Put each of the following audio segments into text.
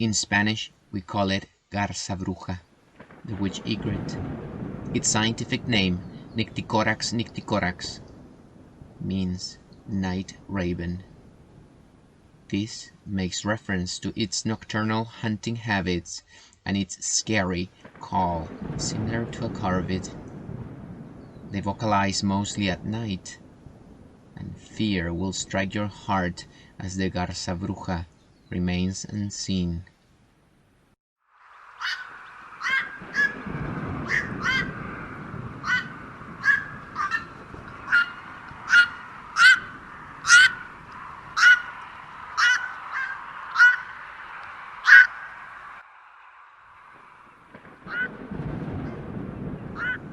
In Spanish, we call it garza bruja, the witch egret. Its scientific name, Nycticorax nycticorax, means night raven. This makes reference to its nocturnal hunting habits and its scary call, similar to a corvid. They vocalize mostly at night, and fear will strike your heart as the garza bruja remains unseen.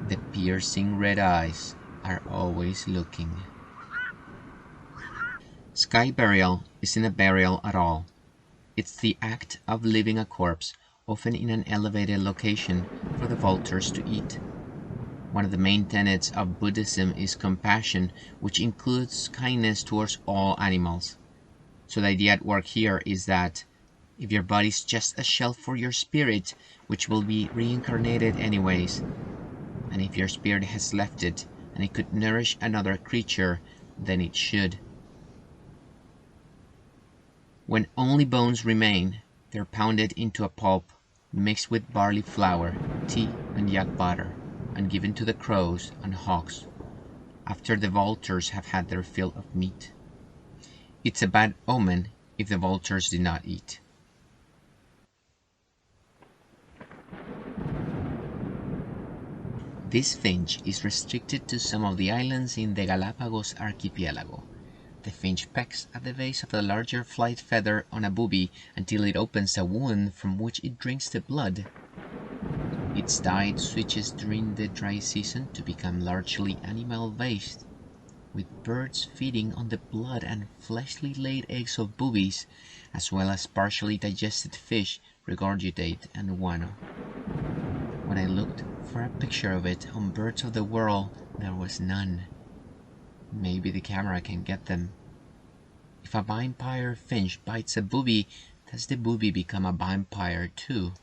The piercing red eyes are always looking. Sky burial isn't a burial at all. It's the act of leaving a corpse, often in an elevated location, for the vultures to eat. One of the main tenets of Buddhism is compassion, which includes kindness towards all animals. So the idea at work here is that if your body's just a shell for your spirit, which will be reincarnated anyways, and if your spirit has left it and it could nourish another creature, then it should. When only bones remain, they're pounded into a pulp, mixed with barley flour, tea, and yak butter, and given to the crows and hawks, after the vultures have had their fill of meat. It's a bad omen if the vultures did not eat. This finch is restricted to some of the islands in the Galapagos archipelago. The finch pecks at the base of the larger flight feather on a booby until it opens a wound from which it drinks the blood. Its diet switches during the dry season to become largely animal-based, with birds feeding on the blood and fleshly laid eggs of boobies, as well as partially digested fish, regurgitate, and guano. When I looked for a picture of it on Birds of the World, there was none. Maybe the camera can get them. If a vampire finch bites a booby, does the booby become a vampire too?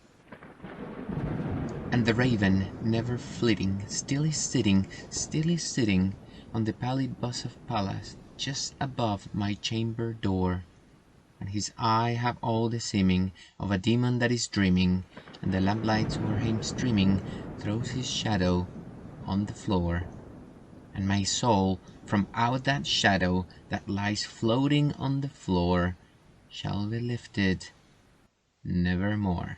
And the raven, never flitting, still is sitting on the pallid bust of Pallas, just above my chamber door. And his eye have all the seeming of a demon that is dreaming, and the lamplights o'er him streaming throws his shadow on the floor. And my soul, from out that shadow that lies floating on the floor, shall be lifted nevermore.